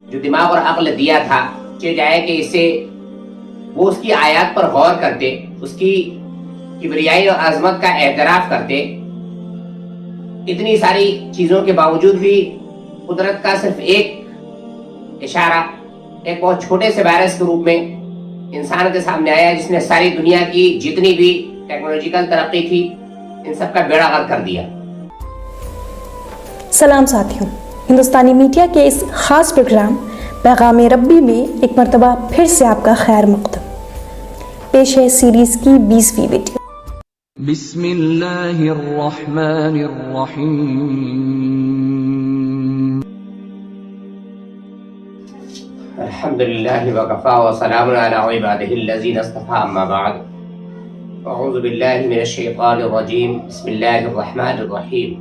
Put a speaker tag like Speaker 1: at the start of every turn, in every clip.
Speaker 1: جو دماغ اور عقل دیا تھا چاہے جائے کہ اسے وہ اس کی آیات پر غور کرتے، اس کی کبریائی اور عظمت کا اعتراف کرتے. اتنی ساری چیزوں کے باوجود بھی قدرت کا صرف ایک اشارہ ایک بہت چھوٹے سے وائرس کے روپ میں انسان کے سامنے آیا، جس نے ساری دنیا کی جتنی بھی ٹیکنالوجیکل ترقی تھی ان سب کا بیڑا غرق کر دیا.
Speaker 2: سلام ساتھیوں، ہندوستانی میڈیا کے اس خاص پروگرام پیغام ربی میں ایک مرتبہ پھر سے آپ کا خیر مقدم. پیش ہے سیریز کی 20ویں ویڈیو.
Speaker 3: بسم اللہ الرحمن الرحیم.
Speaker 1: الحمدللہ وکفا وسلام علی عبادہ الذین اصطفى، اما بعد. اعوذ باللہ من الشیطان الرجیم. بسم اللہ الرحمن الرحیم.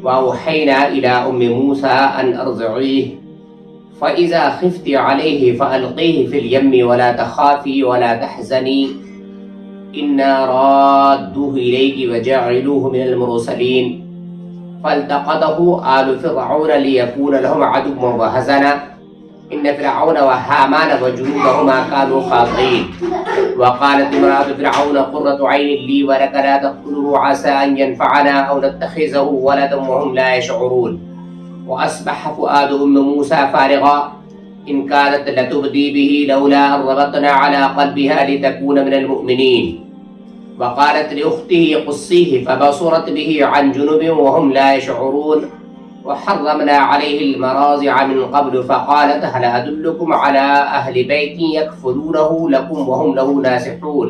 Speaker 1: وأوحينا إلى أم موسى أن أرضعيه فإذا خفت عليه فألقيه في اليم ولا تخافي ولا تحزني إنا رادوه إليك وجاعلوه من المرسلين فالتقطه آل فرعون ليكون لهم عدوا وحزنا إن فرعون وهامان وجنودهما كانوا خاطئين. وقالت امرأة فرعون قرة عين لي ولك لا تقتلوه عسى أن ينفعنا أو نتخذه ولدا وهم لا يشعرون. وأصبح فؤاد أم موسى فارغا إن كانت لتبدي به لولا أن ربطنا على قلبها لتكون من المؤمنين. وقالت لأخته قصيه فبصرت به عن جنب وهم لا يشعرون. وحرمنا عليه المراضع من قبل فقالت هل أدلكم على أهل بيت يكفلونه لكم وهم له ناصحون.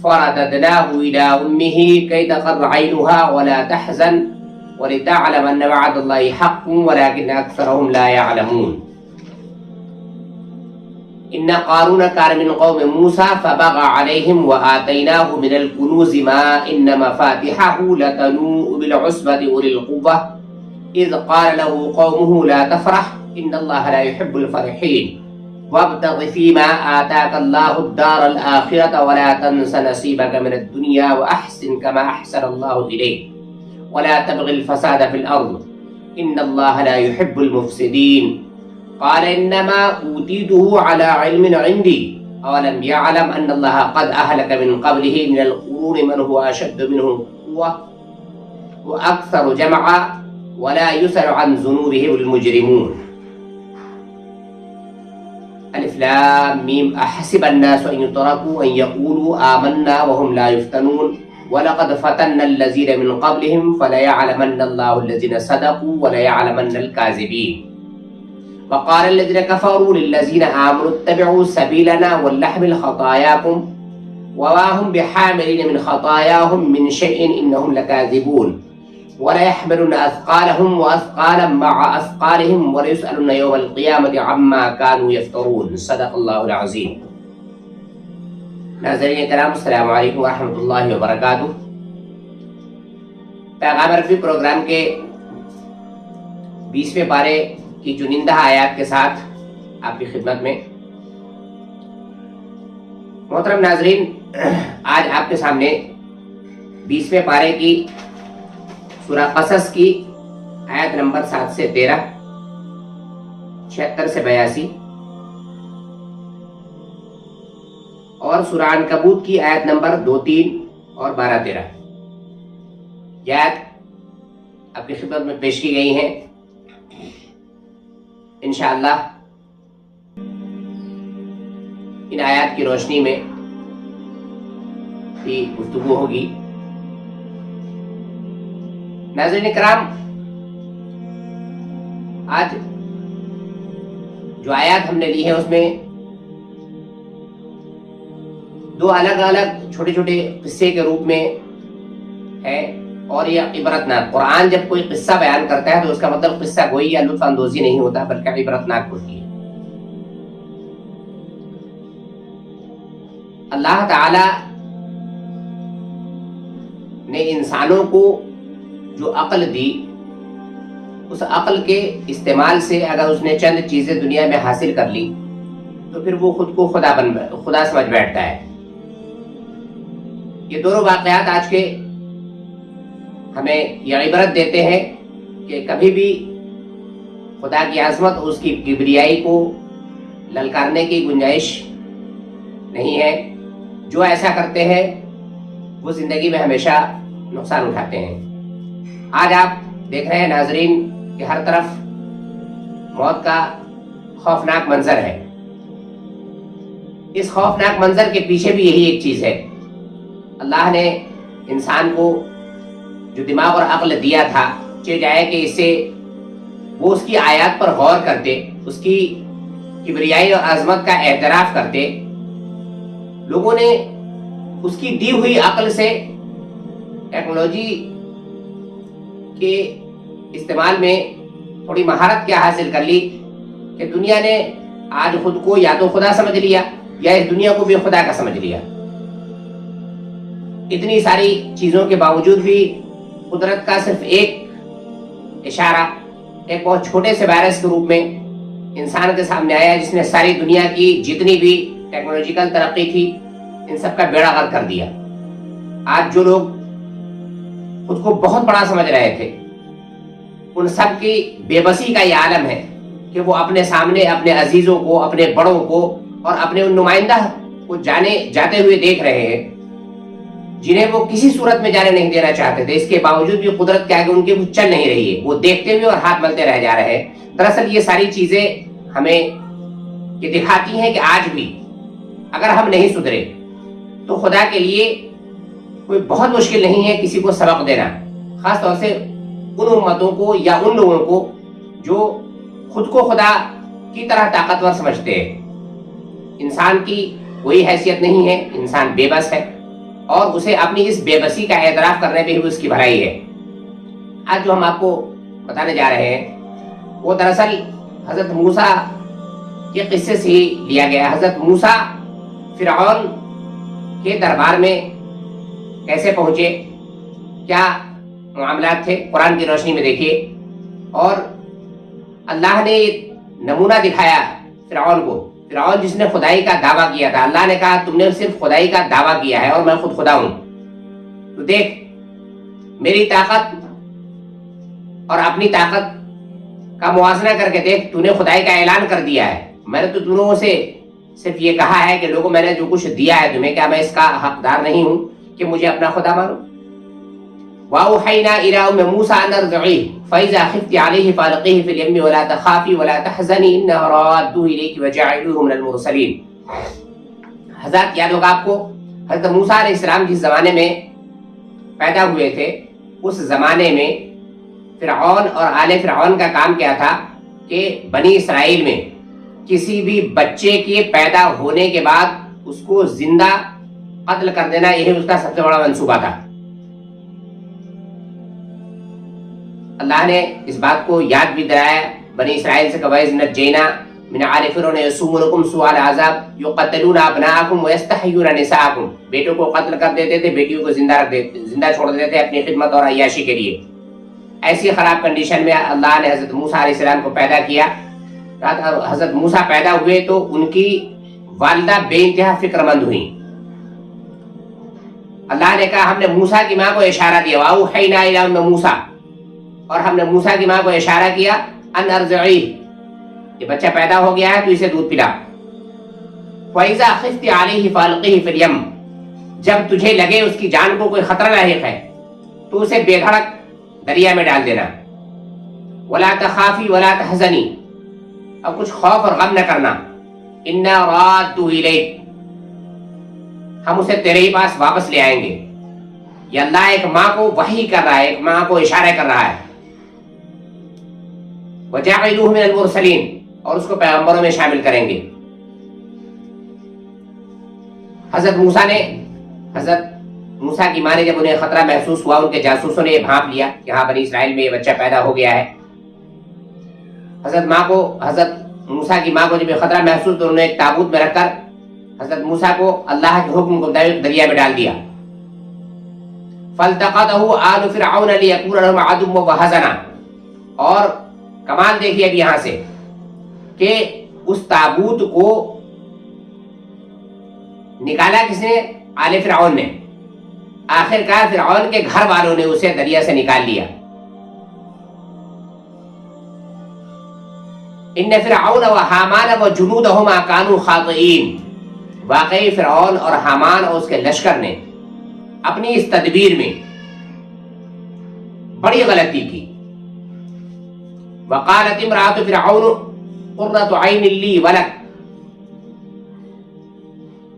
Speaker 1: فرددناه إلى أمه كي تقر عينها ولا تحزن ولتعلم أن وعد الله حق ولكن أكثرهم لا يعلمون. إن قارون كان من قوم موسى فبغى عليهم وآتيناه من الكنوز ما إن مفاتحه لتنوء بالعصبة أولي القوة إذ قال له قومه لا تفرح إن الله لا يحب الفرحين. وابتغ فيما آتاك الله الدار الآخرة ولا تنس نصيبك من الدنيا وأحسن كما أحسن الله إليك ولا تبغ الفساد في الأرض إن الله لا يحب المفسدين. قال إنما أوتيته على علم عندي أولم يعلم أن الله قد أهلك من قبله من القرون من هو أشد منه قوة وأكثر جمعا ولا يسأل عن ذنوبهم المجرمون. الف لام میم. احسب الناس ان يتركوا ان يقولوا آمنا وهم لا يفتنون ولقد فتنا الذين من قبلهم فليعلمن الله الذين صدقوا وليعلمن الكاذبين. وقال الذين كفروا للذين آمنوا اتبعوا سبيلنا ولنحمل خطاياكم وما هم بحاملين من خطاياهم من شيء إنهم لكاذبون. ولا يحملون أثقالهم وأثقالا مع أثقالهم وليسألون يوم القيامة عما كانوا يفترون. صدق اللہ العظیم. ناظرین کرام، السلام علیکم ورحمۃ اللہ وبرکاتہ. پیغام ربی پروگرام کے 20ویں پارے کی چنندہ آیات کے ساتھ آپ کی خدمت میں. محترم ناظرین، آج آپ کے سامنے 20ویں پارے کی سورہ قصص کی آیت نمبر 7 سے 13، 76 سے 82 اور سورہ عنکبوت کی آیت نمبر 2، 3 اور 12، 13 یہ آیت آپ کی خدمت میں پیش کی گئی ہیں. انشاءاللہ ان آیات کی روشنی میں بھی گفتگو ہوگی. ناظرین کرام، آج جو آیات ہم نے لی ہیں اس میں 2 الگ الگ چھوٹے چھوٹے قصے کے روپ میں ہے اور یہ عبرتناک. قرآن جب کوئی قصہ بیان کرتا ہے تو اس کا مطلب قصہ گوئی یا لطف اندوزی نہیں ہوتا بلکہ عبرتناک ہوتی ہے. اللہ تعالی نے انسانوں کو جو عقل دی، اس عقل کے استعمال سے اگر اس نے چند چیزیں دنیا میں حاصل کر لی تو پھر وہ خود کو خدا سمجھ بیٹھتا ہے. یہ دونوں واقعات آج کے ہمیں یہ عبرت دیتے ہیں کہ کبھی بھی خدا کی عظمت اور اس کی کبریائی کو للکارنے کی گنجائش نہیں ہے. جو ایسا کرتے ہیں وہ زندگی میں ہمیشہ نقصان اٹھاتے ہیں. آج آپ دیکھ رہے ہیں ناظرین کہ ہر طرف موت کا خوفناک منظر ہے. اس خوفناک منظر کے پیچھے بھی یہی ایک چیز ہے. اللہ نے انسان کو جو دماغ اور عقل دیا تھا چاہے جائے کہ اس سے وہ اس کی آیات پر غور کرتے, اس کی کبریائی اور عظمت کا اعتراف کرتے. لوگوں نے اس کی دی ہوئی عقل سے ٹیکنالوجی کے استعمال میں تھوڑی مہارت کیا حاصل کر لی کہ دنیا نے آج خود کو یا تو خدا سمجھ لیا یا اس دنیا کو بھی خدا کا سمجھ لیا. اتنی ساری چیزوں کے باوجود بھی قدرت کا صرف ایک اشارہ ایک بہت چھوٹے سے وائرس کے روپ میں انسان کے سامنے آیا جس نے ساری دنیا کی جتنی بھی ٹیکنالوجیکل ترقی تھی ان سب کا بیڑا غرق کر دیا. آج جو لوگ خود کو بہت بڑا سمجھ رہے تھے ان سب کی بے بسی کا یہ عالم ہے کہ وہ اپنے سامنے اپنے عزیزوں کو, اپنے بڑوں کو اور اپنے ان نمائندہ کو جاتے ہوئے دیکھ رہے ہیں جنہیں وہ کسی صورت میں جانے نہیں دینا چاہتے تھے. اس کے باوجود بھی قدرت کے آگے ان کی چل نہیں رہی ہے, وہ دیکھتے ہوئے اور ہاتھ ملتے رہ جا رہے ہیں. دراصل یہ ساری چیزیں ہمیں یہ دکھاتی ہیں کہ آج بھی اگر ہم نہیں سدھرے تو خدا کے لیے کوئی بہت مشکل نہیں ہے کسی کو سبق دینا, خاص طور سے ان امتوں کو یا ان لوگوں کو جو خود کو خدا کی طرح طاقتور سمجھتے ہیں. انسان کی کوئی حیثیت نہیں ہے, انسان بے بس ہے اور اسے اپنی اس بے بسی کا اعتراف کرنے پہ بھی اس کی بھلائی ہے. آج جو ہم آپ کو بتانے جا رہے ہیں وہ دراصل حضرت موسیٰ کے قصے سے ہی لیا گیا. حضرت موسیٰ فرعون کے دربار میں کیسے پہنچے, کیا معاملات تھے, قرآن کی روشنی میں دیکھیے. اور اللہ نے نمونہ دکھایا فرعون کو, فرعون جس نے خدائی کا دعویٰ کیا تھا. اللہ نے کہا تم نے صرف خدائی کا دعویٰ کیا ہے اور میں خود خدا ہوں, تو دیکھ میری طاقت اور اپنی طاقت کا موازنہ کر کے دیکھ, تو نے خدائی کا اعلان کر دیا ہے. میں نے تو تمہوں سے صرف یہ کہا ہے کہ لوگوں میں نے جو کچھ دیا ہے تمہیں, کیا میں اس کا حقدار نہیں ہوں کہ مجھے اپنا خدا مانو. وَأَوْحَيْنَا إِلَىٰ أُمِّ مُوسَىٰ أَنْ أَرْضِعِيهِ فَإِذَا خِفْتِ عَلَيْهِ فَأَلْقِيهِ فِي الْيَمِّ وَلَا تَخَافِي وَلَا تَحْزَنِي إِنَّا رَادُّوهُ إِلَيْكِ وَجَاعِلُوهُ مِنَ الْمُرْسَلِينَ. حضرت یاد ہوگا آپ کو حضرت موسیٰ علیہ السلام جس زمانے میں پیدا ہوئے تھے اس زمانے میں فرعون اور آل فرعون کا کام کیا تھا کہ بنی اسرائیل میں کسی بھی بچے کے پیدا ہونے کے بعد اس کو زندہ قتل کر دینا, یہی اس کا سب سے بڑا منصوبہ تھا. اللہ نے اس بات کو یاد بھی دلایا بنی اسرائیل سے کہ وَإِذْ نَجَّيْنَا مِنْ آلِ فِرْعَوْنَ يَسُومُونَكُمْ سُوءَ الْعَذَابِ يُقَتِّلُونَ أَبْنَاءَكُمْ وَيَسْتَحْيُونَ نِسَاءَكُمْ. بیٹوں کو قتل کر دیتے تھے, بیٹیوں کو زندہ چھوڑ دیتے تھے اپنی خدمت اور عیاشی کے لیے. ایسی خراب کنڈیشن میں اللہ نے حضرت موسیٰ علیہ السلام کو پیدا کیا. حضرت موسیٰ پیدا ہوئے تو ان کی والدہ بے انتہا فکر مند ہوئی. اللہ نے کہا ہم نے موسیٰ کی ماں کو اشارہ دیا وَأَوْحَيْنَا إِلَىٰ أُمِّ مُوسَىٰ, اور ہم نے موسیٰ کی ماں کو اشارہ کیا ان ارضعیہ, یہ بچہ پیدا ہو گیا ہے تو اسے دودھ پلا. فَإِذَا خِفْتِ عَلَيْهِ فَأَلْقِيهِ فِي الْيَمِّ, جب تجھے لگے اس کی جان کو کوئی خطرہ لاحق ہے تو اسے بے دھڑک دریا میں ڈال دینا. وَلَا تَخَافِي وَلَا تَحْزَنِي, اب کچھ خوف اور غم نہ کرنا. إِنَّا رَادُّوهُ إِلَيْكَ, ہم اسے تیرے ہی پاس واپس لے آئیں گے. یہ اللہ ایک ماں کو وحی کر رہا ہے, ایک ماں کو اشارہ کر رہا ہے. وَجَعِلُوهُ مِنَ الْمُرْسَلِينَ, اور اس کو پیغمبروں میں شامل کریں گے. حضرت موسیٰ کی ماں نے جب انہیں خطرہ محسوس ہوا, ان کے جاسوسوں نے یہ بھانپ لیا کہ ہاں بنی اسرائیل میں یہ بچہ پیدا ہو گیا ہے. حضرت موسیٰ کی ماں کو جب یہ خطرہ محسوس تو انہوں نے ایک تابوت میں رکھ کر حضرت موسیٰ کو اللہ کے حکم کے مطابق دریا میں ڈال دیا. فَالْتَقَطَهُ آلُ فِرْعَوْنَ لِيَكُونَ لَهُمْ عَدُوًّا وَحَزَنًا, اور کمال دیکھیے اب یہاں سے کہ اس تابوت کو نکالا کس نے؟ آل فرعون نے. آخر کار فرعون کے گھر والوں نے اسے دریا سے نکال لیا. ان فرعون و حامان و جنودہما کانوا خاطئین، واقعی فرعون اور حامان اور اس کے لشکر نے اپنی اس تدبیر میں بڑی غلطی کی. وقالت امرأۃ فرعون قرۃ عین لی ولک،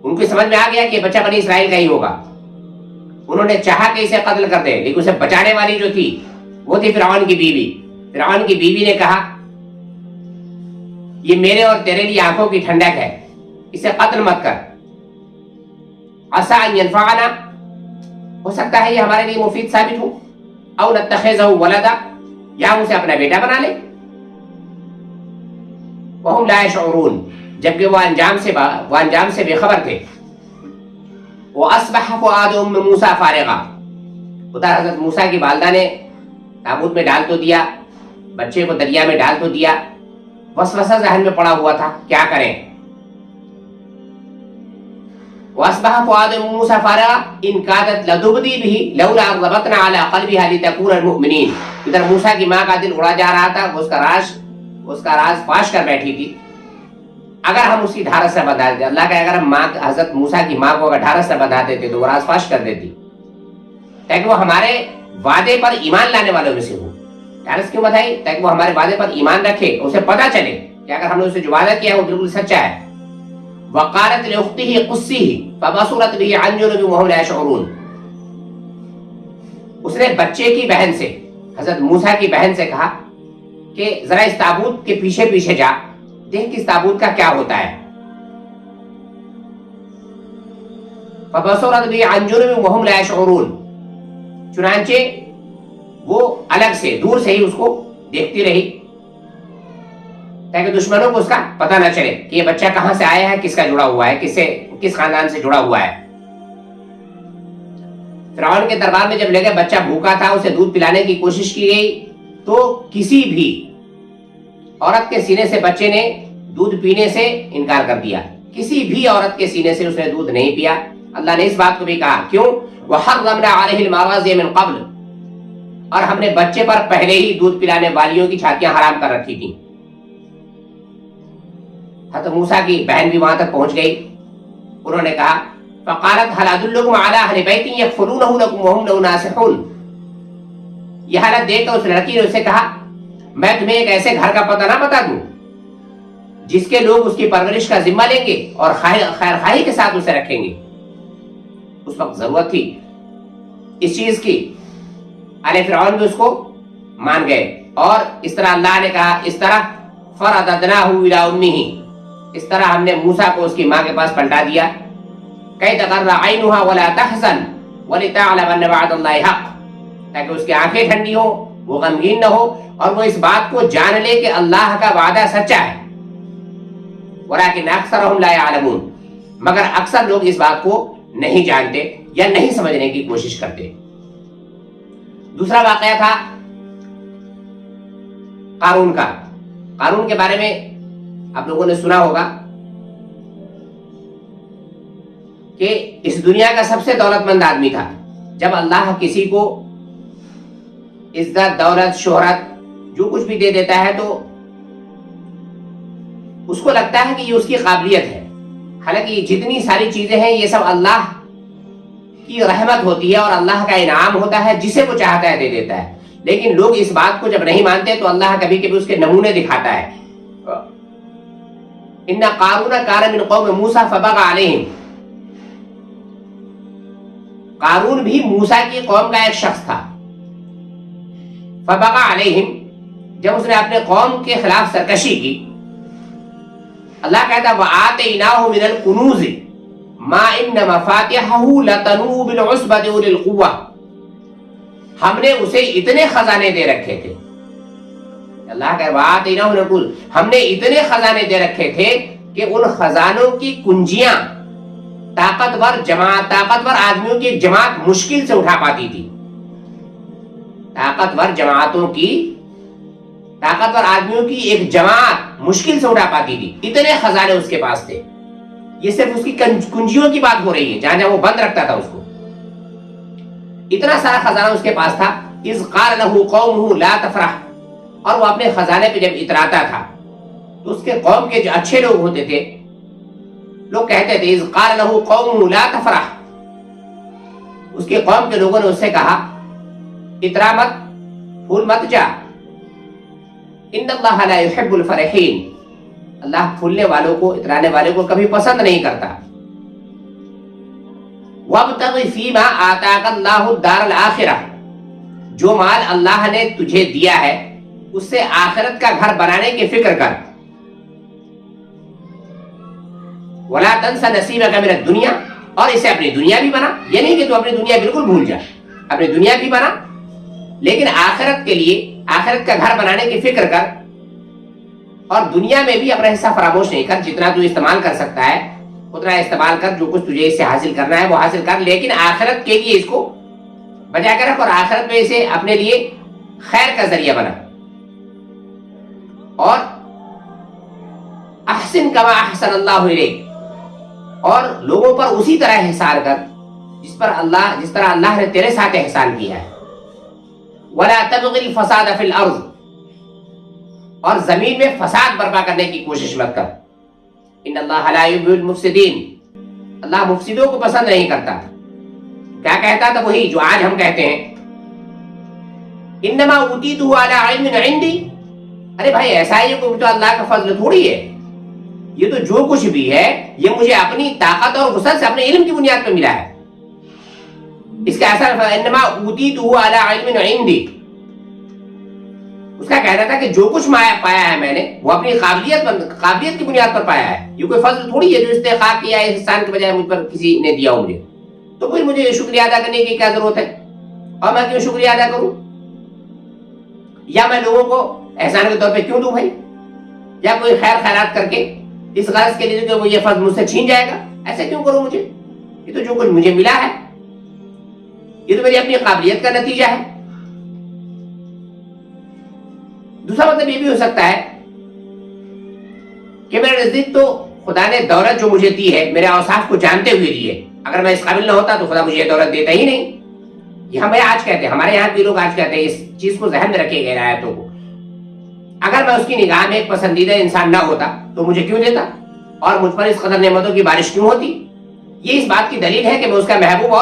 Speaker 1: ان کو سمجھ میں آ گیا کہ بچہ بنی اسرائیل کا ہی ہوگا. انہوں نے چاہا کہ اسے قتل کر دے، لیکن اسے بچانے والی جو تھی وہ تھی فرعون کی بیوی. فرعون کی بیوی نے کہا یہ میرے اور تیرے لیے آنکھوں کی ٹھنڈک ہے، اسے قتل مت کر. عسیٰ ان ینفعنا، ہو سکتا ہے یہ ہمارے لیے مفید ثابت ہو، او نتخذہ ولدا، یا ہم اسے اپنا بیٹا بنا لیں. وہم لا یشعرون، جبکہ وہ انجام سے بے خبر تھے. وَأَصْبَحَ فُؤَادُ أُمِّ مُوسَىٰ فَارِغًا، ادھر حضرت موسیٰ کی والدہ نے تابوت میں ڈال تو دیا، بچے کو دریا میں ڈال تو دیا، وسوسہ ذہن میں پڑا ہوا تھا کیا کریں. وَأَصْبَحَ فُؤَادُ أُمِّ مُوسَىٰ فَارِغًا إِنْ كَادَتْ لَتُبْدِي بِهِ لَوْلَا أَن رَبَطْنَا عَلَىٰ قَلْبِهَا لِتَكُونَ الْمُؤْمِنِينَ. ادھر موسیٰ کی ماں کا دل اڑا جا رہا تھا، اس کا راز فاش کر بیٹھی تھی. اگر ہم اسی ڈھارس سے بتا دیتے، اللہ کا اگر ہم حضرت موسیٰ کی ماں کو اگر ڈھارس سے بتا دیتے تو وہ راز فاش کر دیتی، تاکہ وہ ہمارے وعدے پر ایمان لانے والوں میں سے ہو. ڈھارس کیوں بتائی؟ تاکہ وہ ہمارے وعدے پر ایمان رکھے، اسے پتا چلے کہ اگر ہم نے اسے جو وعدہ کیا ہے وہ بالکل سچا ہے. وقالت لأختہ قصیہ فبصرت بہ عن جنب وہم لا یشعرون، اس نے بچے کی بہن سے، حضرت موسیٰ کی بہن سے کہا کہ ذرا اس تابوت کے پیچھے پیچھے جا، دیکھ کہ اس تابوت کا کیا ہوتا ہے. فبصرت بہ عن جنب وہم لا یشعرون، چنانچہ وہ الگ سے دور سے ہی اس کو دیکھتی رہی تاکہ دشمنوں کو اس کا پتہ نہ چلے کہ یہ بچہ کہاں سے آیا ہے، کس کا جڑا ہوا ہے، کس خاندان سے جڑا ہوا ہے. فرعون کے دربار میں جب لے گئے، بچہ بھوکا تھا، اسے دودھ پلانے کی کوشش کی گئی تو کسی بھی عورت کے سینے سے بچے نے دودھ پینے سے انکار کر دیا. کسی بھی عورت کے سینے سے اس نے دودھ نہیں پیا. اللہ نے اس بات کو بھی کہا کیوں؟ وَحَرَّمْنَا عَلَيْهِ الْمَرَاضِيَ مِنْ قَبْلِ، اور ہم نے بچے پر پہلے ہی دودھ پلانے والیوں کی چھاتیاں حرام کر رکھی تھیں. حضرت موسیٰ کی بہن بھی وہاں تک پہنچ گئی. انہوں نے کہا فَقَالَتْ هَلْ أَدُلُّكُمْ عَلَىٰ أَهْلِ بَيْتٍ يَكْفُلُونَهُ لَكُمْ وَهُمْ لَهُ نَاصِحُونَ. یہ حالت دیکھ کر اس لڑکی نے اسے کہا میں تمہیں ایک ایسے گھر کا پتہ نہ بتا دوں جس کے لوگ اس کی پرورش کا ذمہ لیں گے اور خیر خواہی کے ساتھ اسے رکھیں گے. اس وقت ضرورت تھی اس چیز کی. آل فرعون بھی اس کو مان گئے، اور اس طرح اللہ نے کہا اس طرح فَرَدَدْنَاهُ إِلَىٰ أُمِّهِ، اس طرح ہم نے موسیٰ کو اس کی ماں کے پاس پلٹا دیا. كَيْ تَقَرَّ عَيْنُهَا وَلَا تَحْزَنَ وَلِتَعْلَمَ أَنَّ وَعْدَ اللَّهِ حَقٌّ، تاکہ اس کی آنکھیں ٹھنڈی ہو، وہ غمگین نہ ہو، اور وہ اس بات کو جان لے کہ اللہ کا وعدہ سچا ہے. وَلَٰكِنَّ أَكْثَرَهُمْ لَا يَعْلَمُونَ، مگر اکثر لوگ اس بات کو نہیں جانتے یا نہیں سمجھنے کی کوشش کرتے. دوسرا واقعہ تھا قارون کا. قارون کے بارے میں آپ لوگوں نے سنا ہوگا کہ اس دنیا کا سب سے دولت مند آدمی تھا. جب اللہ کسی کو عزت، دولت، شہرت جو کچھ بھی دے دیتا ہے تو اس کو لگتا ہے کہ یہ اس کی قابلیت ہے. حالانکہ یہ جتنی ساری چیزیں ہیں یہ سب اللہ کی رحمت ہوتی ہے اور اللہ کا انعام ہوتا ہے، جسے وہ چاہتا ہے دے دیتا ہے. لیکن لوگ اس بات کو جب نہیں مانتے تو اللہ کبھی کبھی اس کے نمونے دکھاتا ہے. ان قارون کان من قوم موسیٰ فبغى علیہم، قارون بھی موسیٰ کی قوم کا ایک شخص تھا. فبغى علیہم، جب اس نے اپنے قوم کے خلاف سرکشی کی، اللہ کہتا وآتیناہ من الکنوز ما ان مفاتحہ لتنوء بالعصبۃ اولي القوہ، ہم نے اسے اتنے خزانے دے رکھے تھے. اللہ کا وآتیناہ من الکنوز، ہم نے اتنے خزانے دے رکھے تھے کہ ان خزانوں کی کنجیاں طاقتور آدمیوں کی جماعت مشکل سے اٹھا پاتی تھی. طاقتور آدمیوں کی ایک جماعت مشکل سے اٹھا پاتی تھی. اتنے خزانے اس کے پاس تھے. یہ صرف اس کی کنجیوں کی بات ہو رہی ہے، جہاں جہاں وہ بند رکھتا تھا اس کو. اتنا سارا خزانہ اس کے پاس تھا. اذ قال له قومه لا تفرح، اور وہ اپنے خزانے پہ جب اتراتا تھا تو اس کے قوم کے جو اچھے لوگ ہوتے تھے لوگ کہتے تھے اذ قال له قوم لا تفرح، اس کے قوم کے لوگوں نے اس سے کہا اترا مت، پھول مت جا، ان اللہ لا يحب الفرحین، اللہ پھولنے والوں کو، اترانے والوں کو کبھی پسند نہیں کرتا۔ وابتغ فیما آتاک اللہ الدار الآخرہ، جو مال اللہ نے تجھے دیا ہے اس سے آخرت کا گھر بنانے کی فکر کر۔ ولا تنس نصیبک من الدنیا، اور اسے اپنی دنیا بھی بنا، یہ نہیں کہ تو اپنی دنیا بالکل بھول جا، اپنی دنیا بھی بنا لیکن آخرت کے لیے، آخرت کا گھر بنانے کی فکر کر، اور دنیا میں بھی اپنا حصہ فراموش نہیں کر، جتنا تو استعمال کر سکتا ہے اتنا استعمال کر، جو کچھ تجھے اس سے حاصل کرنا ہے وہ حاصل کر، لیکن آخرت کے لیے اس کو بچا کے رکھ، اور آخرت میں اسے اپنے لیے خیر کا ذریعہ بنا۔ اور احسن کما احسن اللہ الیک، اور لوگوں پر اسی طرح احسان کر جس طرح اللہ نے تیرے ساتھ احسان کیا ہے۔ ولا تبغ الفساد فی الارض، اور زمین میں فساد برپا کرنے کی کوشش مت کر۔ ان اللہ لا یحب المفسدین، اللہ مفسدوں کو پسند نہیں کرتا۔ کیا کہتا تھا؟ وہی جو آج ہم کہتے ہیں انما اوتیتہ علی علم عندی، ارے بھائی ایسا ہے، یہ کوئی تو اللہ کا فضل تھوڑی ہے، یہ تو جو کچھ بھی ہے یہ مجھے اپنی طاقت اور وسعت سے اپنے علم کی بنیاد پر ملا ہے۔ اس کا اثر انما اوتیتہ علی علم عندی، اس کا کہنا تھا کہ جو کچھ پایا ہے میں نے وہ اپنی قابلیت کی بنیاد پر پایا ہے، یہ کوئی فضل تھوڑی ہے جو استحقاق کیا ہے احسان کے بجائے مجھ پر کسی نے دیا ہو مجھے، تو پھر مجھے شکریہ ادا کرنے کی کیا ضرورت ہے، اور میں کیوں شکریہ ادا کروں، یا میں لوگوں کو احسان کے طور پہ کیوں دوں بھائی، یا کوئی خیر خیرات کر کے اس غرض کے لیے کہ وہ یہ فضل مجھ سے چھین جائے گا، ایسے کیوں کروں مجھے، یہ تو جو کچھ مجھے ملا ہے یہ تو میری اپنی قابلیت کا نتیجہ ہے۔ دوسرا مطلب یہ بھی ہو سکتا ہے کہ میرے نزدیک تو خدا نے دولت جو مجھے دی ہے میرے اوصاف کو جانتے ہوئے دی ہے، اگر میں اس قابل نہ ہوتا تو خدا مجھے یہ دولت دیتا ہی نہیں۔ یہ ہمیں آج کہتے ہیں، ہمارے یہاں کے لوگ آج کہتے ہیں، اس چیز کو ذہن میں رکھے گئے آیتوں کو، اگر میں اس کی نگاہ میں ایک پسندیدہ انسان نہ ہوتا تو مجھے کیوں دیتا، اور مجھ پر اس قدر نعمتوں کی بارش کیوں ہوتی۔ یہ اس بات کی دلیل ہے کہ میں اس کا محبوب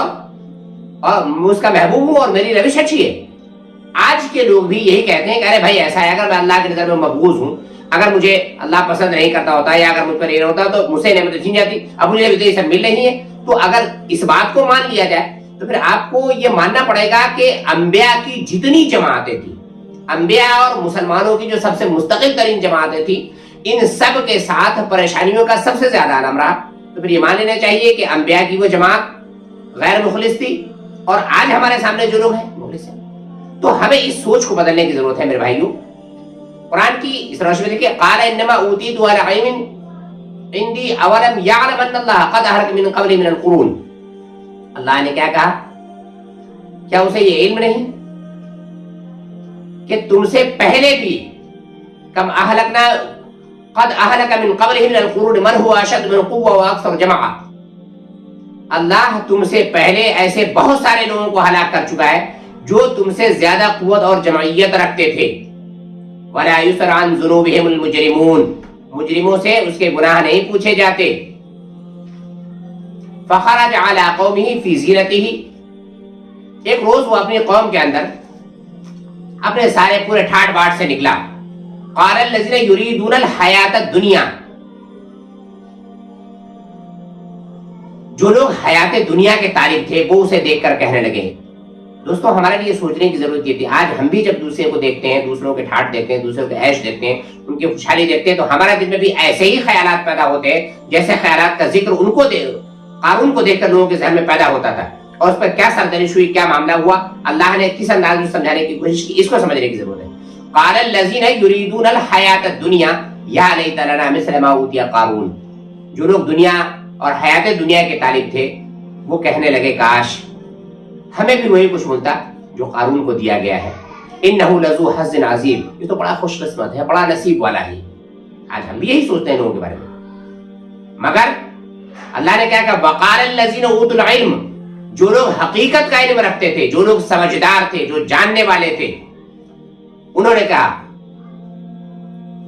Speaker 1: ہوں اور میری روش اچھی ہے۔ آج کے لوگ بھی یہی کہتے ہیں کہ ارے بھائی ایسا ہے، اگر میں اللہ کی نظر میں مقبوض ہوں، اگر مجھے اللہ پسند نہیں کرتا ہوتا یا اگر مجھ پر یہ نہ ہوتا تو مجھ سے نعمتیں چھین جاتی، اب مجھے یہ سب مل رہی ہیں۔ تو اگر اس بات کو مان لیا جائے تو پھر آپ کو یہ ماننا پڑے گا کہ انبیاء کی جتنی جماعتیں تھیں، انبیاء اور مسلمانوں کی جو سب سے مستقل ترین جماعتیں تھیں، ان سب کے ساتھ پریشانیوں کا سب سے زیادہ عالم رہا۔ تو پھر یہ مان لینا چاہیے کہ انبیاء کی وہ جماعت غیر مخلص تھی، اور آج ہمارے سامنے جو لوگ ہیں مخلص ہیں۔ تو ہمیں اس سوچ کو بدلنے کی ضرورت ہے میرے بھائیوں۔ قرآن کی اس روشنی میں دیکھیے، قال انما اوتیت علی علم عندی اولم یعلم ان اللہ قد اہلک من قبل من القرون، اللہ نے کیا کہا، کیا اسے یہ علم نہیں کہ تم سے پہلے بھی کم اہلکنا قد اہلک من قبل من القرون من هو اشد من قوة واکثر جمعا، اللہ تم سے پہلے ایسے بہت سارے لوگوں کو ہلاک کر چکا ہے جو تم سے زیادہ قوت اور جمعیت رکھتے تھے۔ وَلَا يُسْأَلُ عَنْ ذُنُوبِهِمُ الْمُجْرِمُونَ، مجرموں سے اس کے گناہ نہیں پوچھے جاتے۔ فَخَرَجَ عَلَىٰ قَوْمِهِ فِي زِينَتِهِ، ایک روز وہ اپنی قوم کے اندر اپنے سارے پورے ٹھاٹ باٹ سے نکلا۔ قَالَ الَّذِينَ يُرِيدُونَ الْحَيَاةَ الدُّنْيَا، جو لوگ حیات دنیا کے طالب تھے وہ اسے دیکھ کر کہنے لگے۔ دوستوں ہمارے لیے سوچنے کی ضرورت یہ تھی، آج ہم بھی جب دوسرے کو دیکھتے ہیں، دوسروں کے ٹھاٹ دیکھتے ہیں، دوسروں کے عیش دیکھتے ہیں، ان کی خوشحالی دیکھتے ہیں، تو ہمارے دل میں بھی ایسے ہی خیالات پیدا ہوتے ہیں جیسے خیالات کا ذکر قارون کو دیکھ کر لوگوں کے ذہن میں پیدا ہوتا تھا، اور اس پر کیا سرزنش ہوئی، کیا معاملہ ہوا، اللہ نے کس انداز میں سمجھانے کی کوشش کی، اس کو سمجھنے کی ضرورت ہے۔ قال الذین یریدون الحیاۃ الدنیا یا لیت لنا مثل ما اوتی قارون، جو لوگ دنیا اور حیات دنیا کے طالب تھے وہ کہنے لگے کاش ہمیں بھی وہی کچھ ملتا جو قارون کو دیا گیا ہے۔ انہ لذو حظ عظیم، یہ تو بڑا خوش قسمت ہے، بڑا نصیب والا ہے۔ آج ہم بھی یہی سوچتے ہیں لوگوں کے بارے میں، مگر اللہ نے کیا کہا، وقال الذین اوتوا العلم، جو لوگ حقیقت کا علم رکھتے تھے، جو لوگ سمجھدار تھے، جو جاننے والے تھے، انہوں نے کہا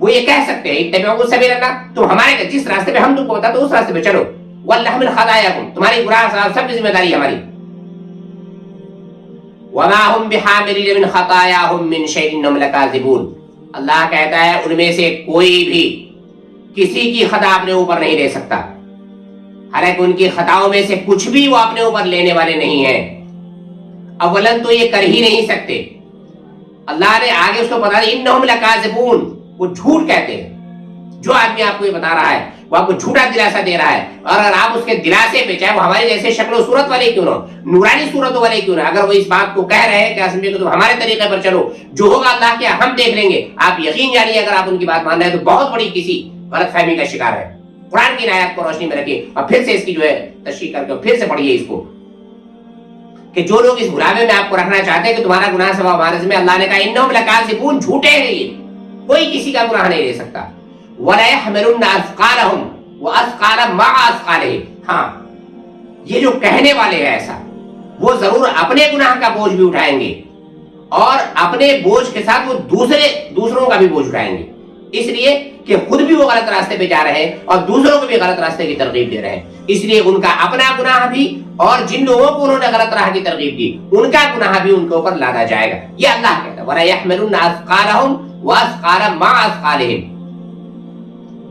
Speaker 1: وہ یہ کہہ سکتے ہیں اتبعوا سبیل اللہ، تم ہمارے جس راستے پہ ہم تم کو بتاتے اس راستے پہ چلو، وَلْنَحْمِلْ خَطَايَاكُمْ، تمہاری گناہ سب کی ذمہ داری ہماری، وَمَا هُمْ بِحَامِلِينَ مِنْ خَطَايَاهُمْ مِنْ شَيْءٍ إِنَّهُمْ لَكَاذِبُونَ۔ اللہ کہتا ہے ان میں سے کوئی بھی کسی کی خطا اپنے اوپر نہیں لے سکتا، حالانکہ ان کی خطاؤں میں سے کچھ بھی وہ اپنے اوپر لینے والے نہیں ہیں، اولن تو یہ کر ہی نہیں سکتے۔ اللہ نے آگے اس کو بتا دیا انہم لکاذبون، وہ جھوٹ کہتے ہیں۔ جو آدمی آپ کو یہ بتا رہا ہے وہ آپ کو جھوٹا دلاسا دے رہا ہے، اور اگر آپ اس کے دلاسے پہ چاہے وہ ہمارے جیسے شکل و صورت والے کیوں نہ ہو، نورانی صورتوں والے کیوں نہ، اگر وہ اس بات کو کہہ رہے ہیں کہ اصل میں تم ہمارے طریقے پر چلو، جو ہوگا اللہ کے ہم دیکھ لیں گے، آپ یقین جانیے اگر آپ ان کی بات مان رہے ہیں تو بہت بڑی کسی غلط فہمی کا شکار ہے۔ قرآن کی آیات کو روشنی میں رکھیے اور پھر سے اس کی جو ہے تشریح کر کے پھر سے پڑھیے اس کو، کہ جو لوگ اس بلاوے میں آپ کو رکھنا چاہتے ہیں کہ تمہارا گناہ سوا ہمارے ذمہ، اللہ نے کہا انہم لکاذبون، جھوٹے ہیں یہ، کوئی کسی کا گناہ نہیں لے سکتا۔ وَلَا يَحْمِلُنَّ أَثْقَالَهُمْ وَأَثْقَالًا مَعَ أَثْقَالِهِمْ، ہاں یہ جو کہنے والے ہیں ایسا، وہ ضرور اپنے گناہ کا بوجھ بھی اٹھائیں گے اور اپنے بوجھ کے ساتھ وہ دوسروں کا بھی بوجھ اٹھائیں گے، اس لیے کہ خود بھی وہ غلط راستے پہ جا رہے ہیں اور دوسروں کو بھی غلط راستے کی ترغیب دے رہے ہیں، اس لیے ان کا اپنا گناہ بھی اور جن لوگوں کو انہوں نے غلط راہ کی ترغیب دی ان کا گناہ بھی ان کے اوپر لادا جائے گا۔ یہ اللہ کہتا ہے وَلَا يَحْمِلُنَّ أَثْقَالَهُم وَأَثْقَالًا مَعَ أَثْقَالِهِمْ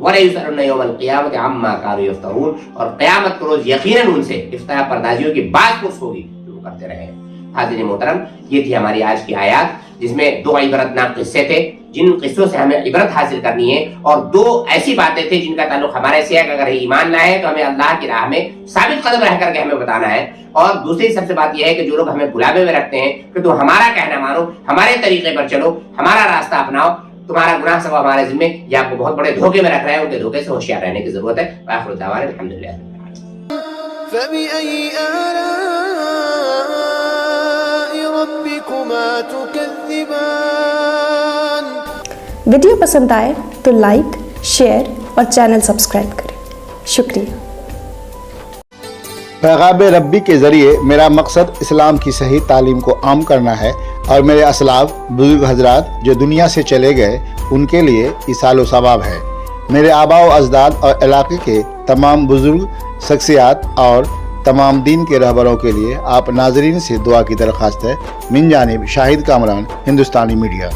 Speaker 1: وَلَا يُسْأَلُنَّ يَوْمَ الْقِيَامَةِ عَمَّا كَانُوا يَفْتَرُونَ، اور قیامت کے روز یقیناً ان سے افتراء پردازیوں کی بات پرس ہوگی جو وہ کرتے رہے ہیں۔ حاضرین محترم، یہ تھی ہماری آج کی آیات جس میں دو عبرتناک قصے تھے جن قصوں سے ہمیں عبرت حاصل کرنی ہے، اور دو ایسی باتیں تھیں جن کا تعلق ہمارے سے ہے کہ اگر ایمان لائے ہیں تو ہمیں اللہ کی راہ میں ثابت قدم رہ کر کے ہمیں بتانا ہے، اور دوسری سب سے بات یہ ہے کہ جو لوگ ہمیں بلاوے میں رکھتے ہیں کہ تم ہمارا کہنا مانو، ہمارے طریقے پر چلو، ہمارا راستہ اپناؤ، تمہارا گناہ سوا ہمارے ذمہ، یہ آپ کو بہت بڑے دھوکے میں رکھ رہے ہیں، ان کے دھوکے سے ہوشیار رہنے کی ضرورت ہے۔ وآخر دعوانا الحمدللہ۔
Speaker 4: فبأي آلاء ربكما تكذبان۔
Speaker 2: ویڈیو پسند آئے تو لائک، شیئر اور چینل سبسکرائب کریں۔ شکریہ۔
Speaker 5: پیغام ربی کے ذریعے میرا مقصد اسلام کی صحیح تعلیم کو عام کرنا ہے، اور میرے اسلاف بزرگ حضرات جو دنیا سے چلے گئے ان کے لیے ایصال و ثواب ہے۔ میرے آباء و اجداد اور علاقے کے تمام بزرگ شخصیات اور تمام دین کے رہبروں کے لیے آپ ناظرین سے دعا کی درخواست ہے۔ من جانب شاہد کامران، ہندوستانی میڈیا۔